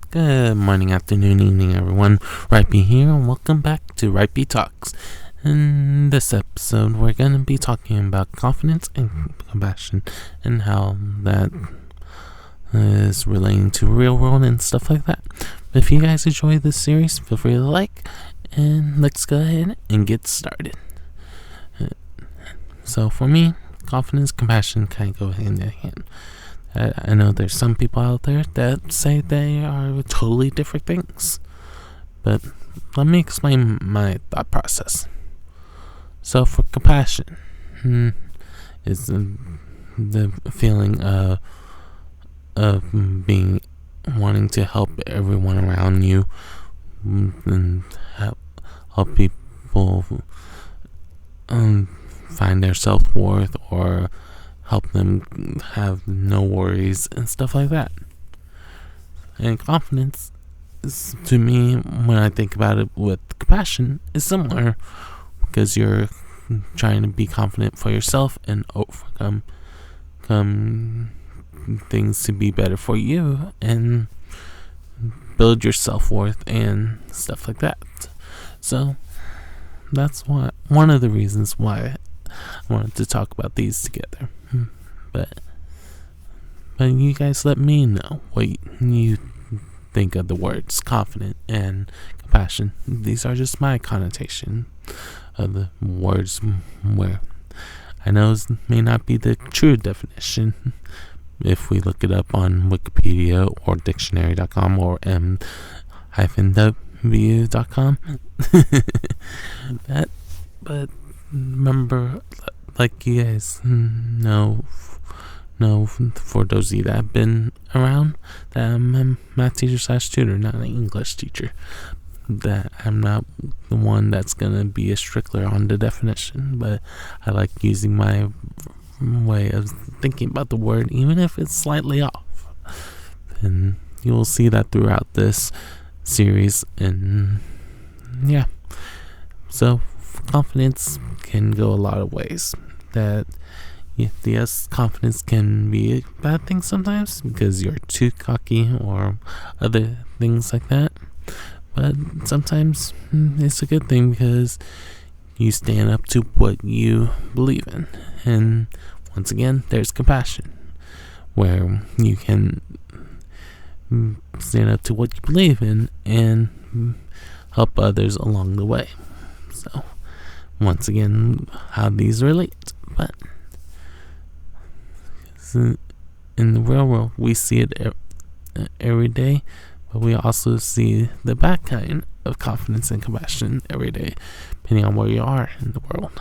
Good morning, afternoon, evening, everyone. Rhypi here, and welcome back to Rhypi Talks. In this episode, we're going to be talking about confidence and compassion and how that is relating to real world and stuff like that. But if you guys enjoy this series, feel free to like, and let's go ahead and get started. So for me, confidence, compassion kind of go hand in hand. I know there's some people out there that say they are totally different things, but let me explain my thought process. So for compassion, is the feeling of wanting to help everyone around you and help people find their self-worth or help them have no worries and stuff like that. And confidence is, to me, when I think about it with compassion, is similar because you're trying to be confident for yourself and overcome things to be better for you and build your self-worth and stuff like that. So that's one of the reasons why I wanted to talk about these together. But you guys let me know what you think of the words confident and compassion. These are just my connotation of the words, where I know it may not be the true definition if we look it up on Wikipedia or dictionary.com or m-w.com. But remember, like you guys know, for those of you that have been around, that I'm a math teacher / tutor, not an English teacher. That I'm not the one that's gonna be a stickler on the definition, but I like using my way of thinking about the word, even if it's slightly off. And you will see that throughout this series. And yeah, so confidence can go a lot of ways. That yes, confidence can be a bad thing sometimes because you're too cocky or other things like that. But sometimes it's a good thing because you stand up to what you believe in. And once again, there's compassion, where you can stand up to what you believe in and help others along the way. So once again, how these relate. But in the real world, we see it every day, but we also see the bad kind of confidence and compassion every day, depending on where you are in the world.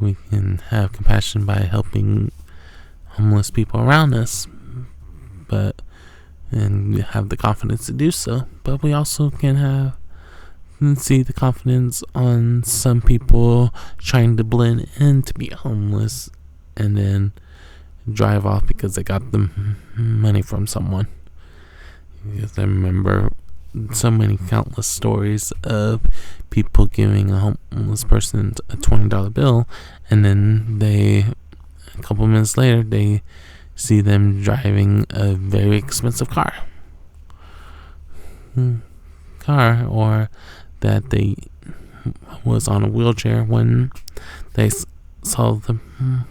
We can have compassion by helping homeless people around us, and have the confidence to do so. But we also can see the confidence on some people trying to blend in to be homeless and then drive off because they got the money from someone. Because I remember so many countless stories of people giving a homeless person a $20 bill, and then a couple minutes later, they see them driving a very expensive car, or that they was on a wheelchair when they saw the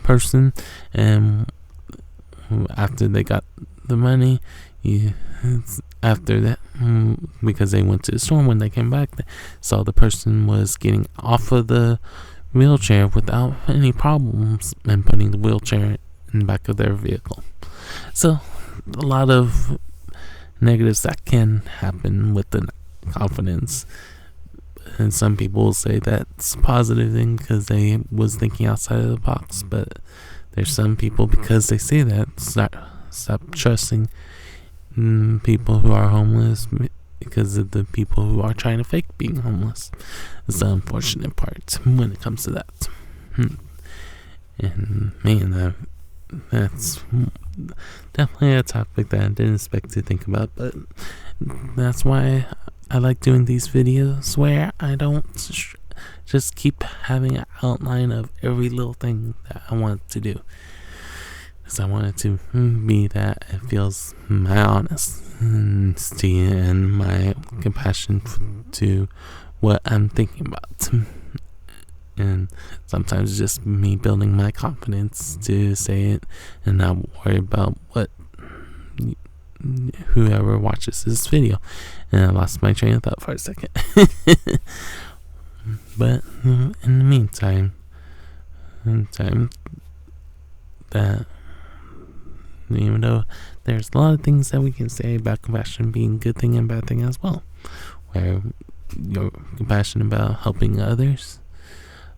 person, and after they got the money, after that, because they went to the store, when they came back, they saw the person was getting off of the wheelchair without any problems and putting the wheelchair in the back of their vehicle. So a lot of negatives that can happen with the confidence. And some people say that's a positive thing because they was thinking outside of the box. But there's some people, because they say that, stop trusting people who are homeless because of the people who are trying to fake being homeless. It's the unfortunate part when it comes to that. And man, that's definitely a topic that I didn't expect to think about, but that's why I like doing these videos, where I don't just keep having an outline of every little thing that I want to do. because I want it to be that it feels my honesty and my compassion to what I'm thinking about. And sometimes it's just me building my confidence to say it and not worry about what whoever watches this video. And I lost my train of thought for a second. But in the meantime, that even though there's a lot of things that we can say about compassion being a good thing and bad thing as well, where you're compassionate about helping others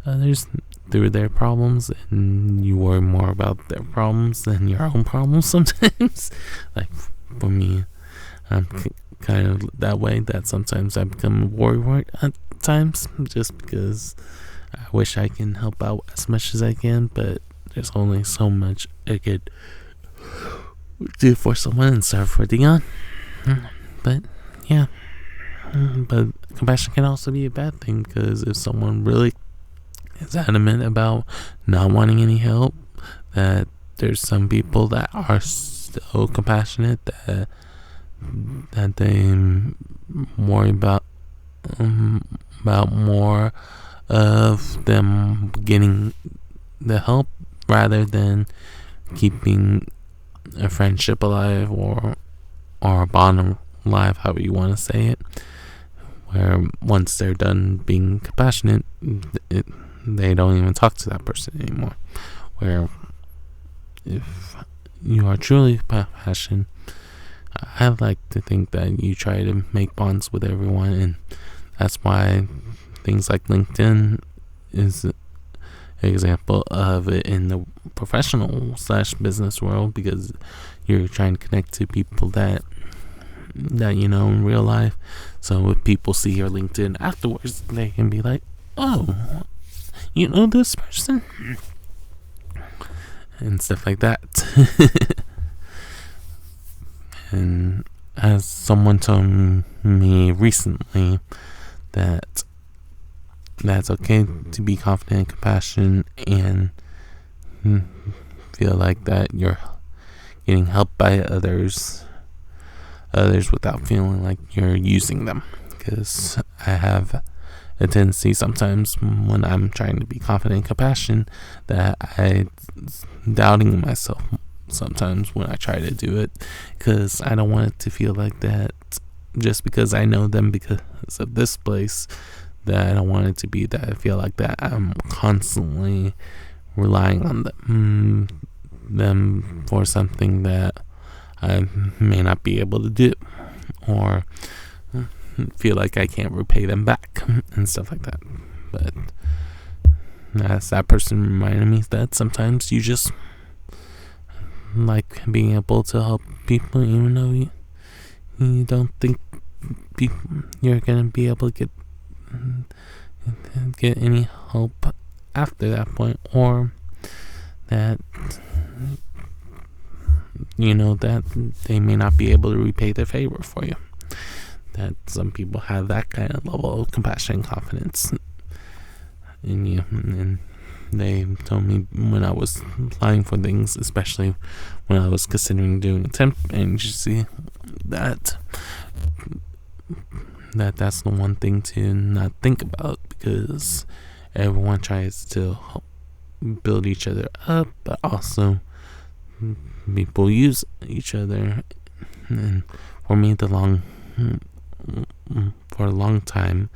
through their problems, and you worry more about their problems than your own problems sometimes. Like for me, I'm kind of that way, that sometimes I become a worrywart at times, just because I wish I can help out as much as I can, but there's only so much I could do for someone. And sorry for Dion, but yeah. But compassion can also be a bad thing, because if someone really is adamant about not wanting any help, that there's some people that are so compassionate that they worry about more of them getting the help rather than keeping a friendship alive or a bond alive, however you want to say it, where once they're done being compassionate, they don't even talk to that person anymore. Where if you are truly compassionate, I like to think that you try to make bonds with everyone, and that's why things like LinkedIn is an example of it in the professional / business world, because you're trying to connect to people that you know in real life. So if people see your LinkedIn afterwards, they can be like, oh, you know this person? And stuff like that. And as someone told me recently, that that's okay to be confident and compassionate and feel like that you're getting helped by others without feeling like you're using them. Because I have a tendency sometimes when I'm trying to be confident and compassionate that I doubting myself sometimes when I try to do it, because I don't want it to feel like that just because I know them because of this place, that I don't want it to be that I feel like that I'm constantly relying on them for something that I may not be able to do, or feel like I can't repay them back and stuff like that. But as that person reminded me that sometimes you just like being able to help people even though you don't think you're gonna be able to get any help after that point, or that you know that they may not be able to repay their favor for you. That some people have that kind of level of compassion and confidence in you, and they told me when I was applying for things, especially when I was considering doing a temp agency, that's the one thing to not think about, because everyone tries to help build each other up, but also people use each other. And for me, for a long time,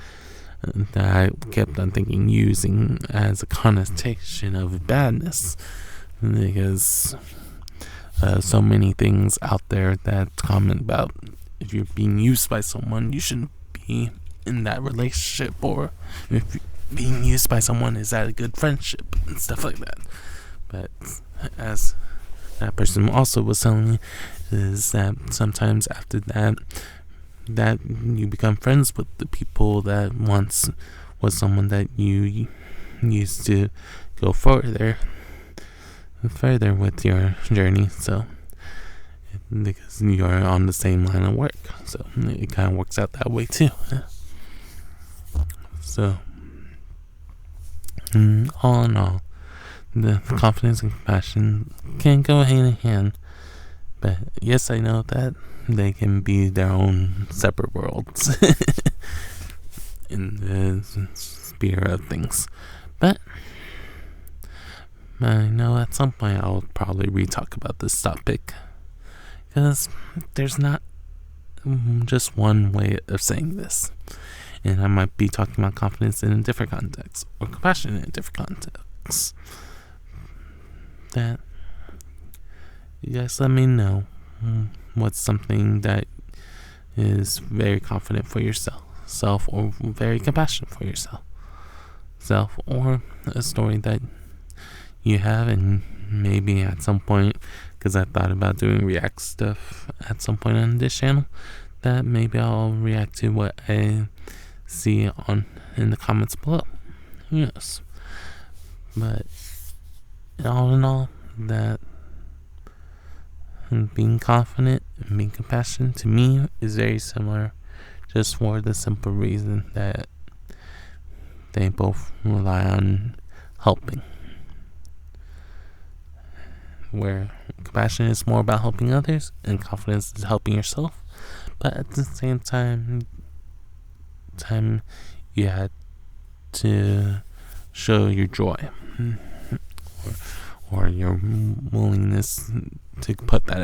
that I kept on thinking using as a connotation of badness, because so many things out there that comment about if you're being used by someone, you shouldn't be in that relationship, or if being used by someone, is that a good friendship and stuff like that. But as that person also was telling me, is that sometimes after that you become friends with the people that once was someone that you used to go further with your journey. So because you're on the same line of work, so it kind of works out that way too. So all in all, the confidence and compassion can go hand in hand. But yes, I know that they can be their own separate worlds in the sphere of things. But I know at some point I'll probably re-talk about this topic, because there's not just one way of saying this. And I might be talking about confidence in a different context, or compassion in a different context. That you guys let me know what's something that is very confident for yourself, or very compassionate for yourself, or a story that you have, and maybe at some point, because I thought about doing react stuff at some point on this channel, that maybe I'll react to what I see in the comments below. Who knows? But all in all, that being confident and being compassionate to me is very similar, just for the simple reason that they both rely on helping. Where compassion is more about helping others and confidence is helping yourself, but at the same time you had to show your joy, or your willingness to put that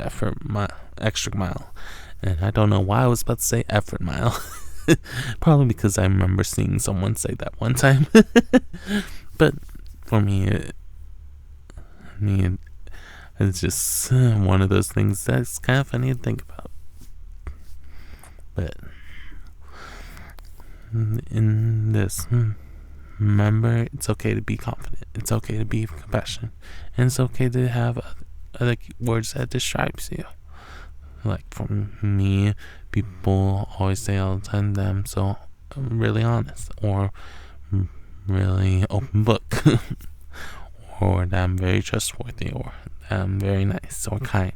extra mile. And I don't know why I was about to say effort mile. Probably because I remember seeing someone say that one time. But for me, it's just one of those things that's kind of funny to think about. But in this, remember, it's okay to be confident. It's okay to be compassionate. And it's okay to have other words that describes you. Like for me, people always say all the time that I'm so really honest, or really open book, or that I'm very trustworthy, or that I'm very nice or kind.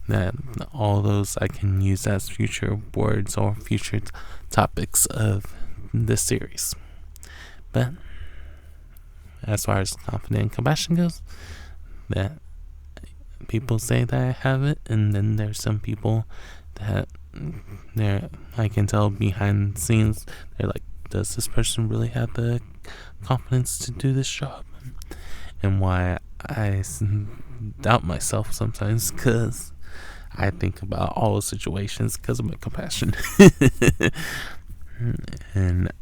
That all those I can use as future words or future topics of this series. But as far as confidence and compassion goes, that people say that I have it, and then there's some people that I can tell behind the scenes, they're like, does this person really have the confidence to do this job? And why I doubt myself sometimes, because I think about all the situations because of my compassion. And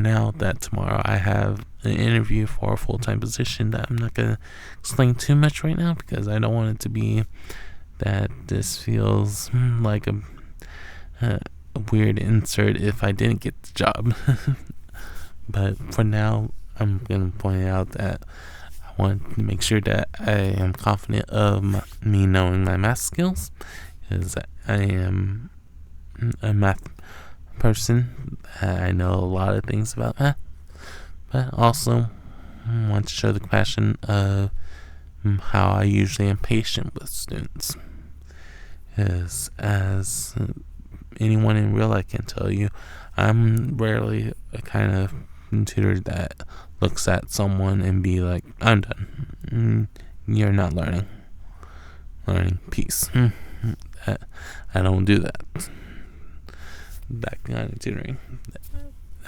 now that tomorrow I have an interview for a full-time position that I'm not going to explain too much right now, because I don't want it to be that this feels like a weird insert if I didn't get the job. But for now, I'm going to point out that I want to make sure that I am confident of me knowing my math skills, because I am a math person. I know a lot of things about math, but also want to show the compassion of how I usually am patient with students. Because as anyone in real life can tell you, I'm rarely a kind of tutor that looks at someone and be like, I'm done. You're not learning. Peace. I don't do that. That kind of tutoring.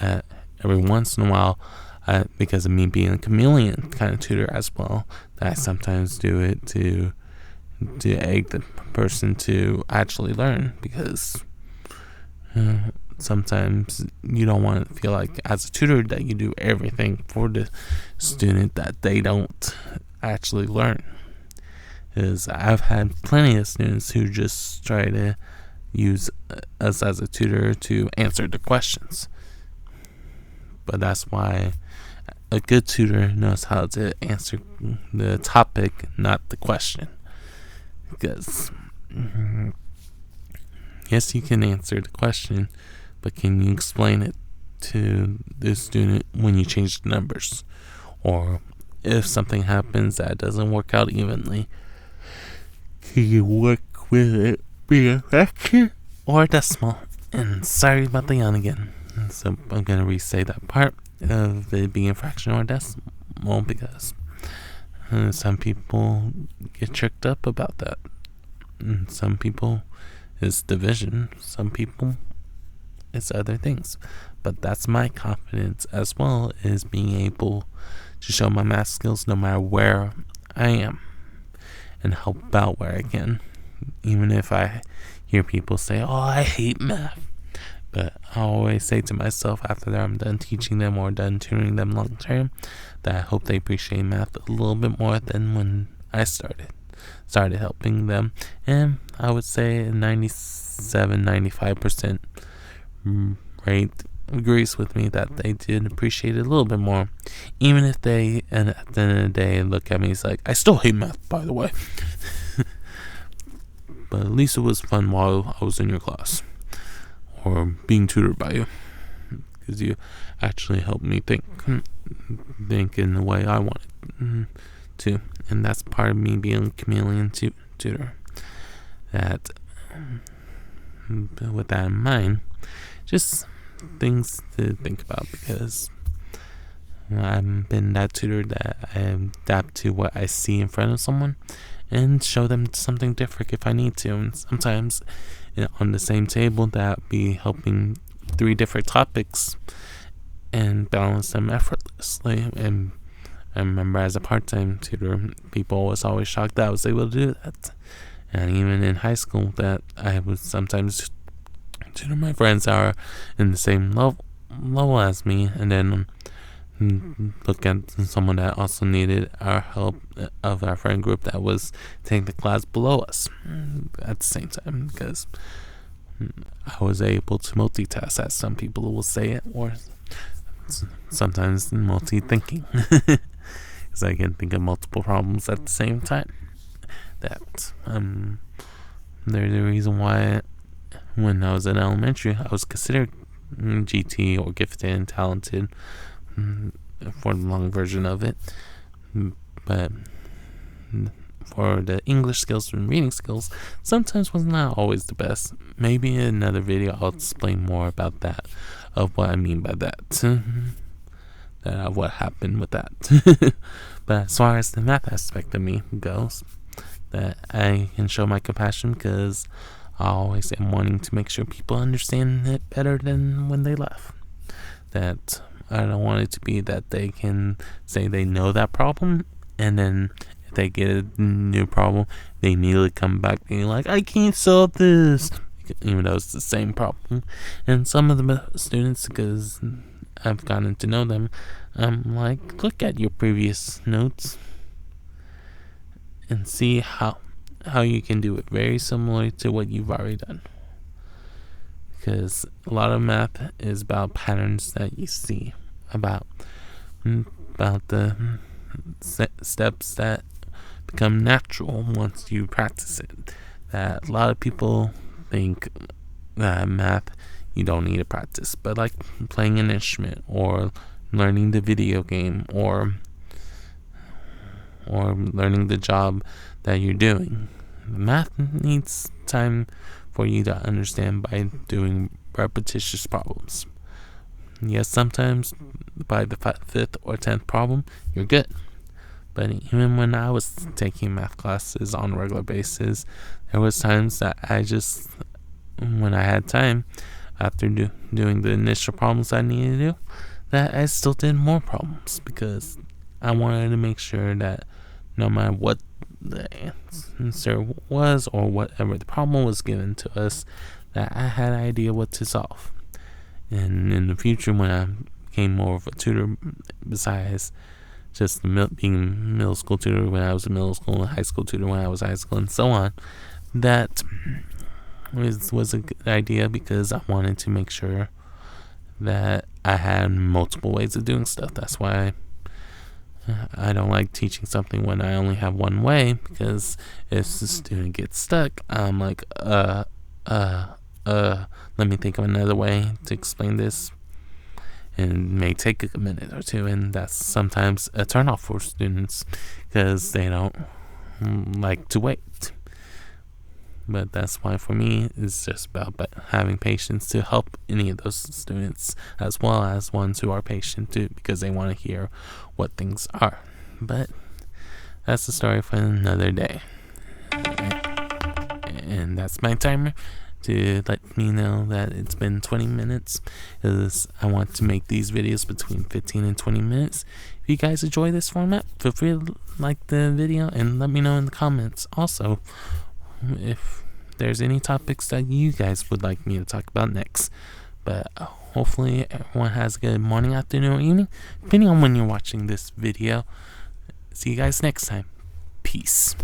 Every once in a while, because of me being a chameleon kind of tutor as well, that I sometimes do it to egg the person to actually learn, because sometimes you don't want to feel like as a tutor that you do everything for the student that they don't actually learn. Because I've had plenty of students who just try to use us as a tutor to answer the questions. But that's why a good tutor knows how to answer the topic, not the question. Because yes, you can answer the question, but can you explain it to the student when you change the numbers? Or if something happens that doesn't work out evenly, can you work with it being a fraction or a decimal? And sorry about the yawn again. So I'm going to re-say that part of it being a fraction or a decimal, because And some people get tricked up about that. And some people it's division. Some people it's other things. But that's my confidence as well, is being able to show my math skills no matter where I am and help out where I can. Even if I hear people say, "Oh, I hate math." But I always say to myself after I'm done teaching them or done tutoring them long term, that I hope they appreciate math a little bit more than when I started helping them. And I would say 95% rate agrees with me that they did appreciate it a little bit more. Even if they, and at the end of the day, look at me, it's like, I still hate math, by the way. But at least it was fun while I was in your class or being tutored by you, because you actually helped me think in the way I wanted to. And that's part of me being a chameleon tutor. That, with that in mind, just things to think about, because I've been that tutor that I adapt to what I see in front of someone and show them something different if I need to. And sometimes on the same table, that be helping 3 different topics and balance them effortlessly. And I remember as a part-time tutor, people was always shocked that I was able to do that. And even in high school, that I would sometimes tutor my friends that are in the same level as me, and then look at someone that also needed our help of our friend group that was taking the class below us at the same time, because I was able to multitask, as some people will say it, or sometimes multi-thinking, because I can think of multiple problems at the same time. That there's a reason why when I was in elementary I was considered GT or gifted and talented, for the long version of it. But for the English skills and reading skills, sometimes was not always the best. Maybe in another video I'll explain more about that, of what I mean by that, what happened with that. But as far as the math aspect of me goes, that I can show my compassion, because I always am wanting to make sure people understand it better than when they left. That I don't want it to be that they can say they know that problem, and then if they get a new problem, they immediately come back being like, I can't solve this, even though it's the same problem. And some of the students, because I've gotten to know them, I'm like, look at your previous notes and see how you can do it very similar to what you've already done. Because a lot of math is about patterns that you see, about the steps that become natural once you practice it. That a lot of people think that math you don't need to practice, but like playing an instrument or learning the video game or learning the job that you're doing, math needs time for you to understand by doing repetitious problems. Yes, sometimes by the 5th or 10th problem, you're good. But even when I was taking math classes on a regular basis, there was times that I just, when I had time, after doing the initial problems I needed to do, that I still did more problems, because I wanted to make sure that no matter what the answer was or whatever the problem was given to us, that I had an idea what to solve. And in the future, when I became more of a tutor, besides just being middle school tutor when I was in middle school and high school tutor when I was high school and so on, that was a good idea, because I wanted to make sure that I had multiple ways of doing stuff. That's why I don't like teaching something when I only have one way, because if the student gets stuck, I'm like, let me think of another way to explain this. And it may take a minute or two, and that's sometimes a turnoff for students, because they don't like to wait. But that's why for me, it's just about having patience to help any of those students, as well as ones who are patient too, because they want to hear what things are. But that's the story for another day. And that's my timer to let me know that it's been 20 minutes, because I want to make these videos between 15 and 20 minutes. If you guys enjoy this format, feel free to like the video and let me know in the comments. Also, if there's any topics that you guys would like me to talk about next. But hopefully everyone has a good morning, afternoon, or evening, depending on when you're watching this video. See you guys next time. Peace.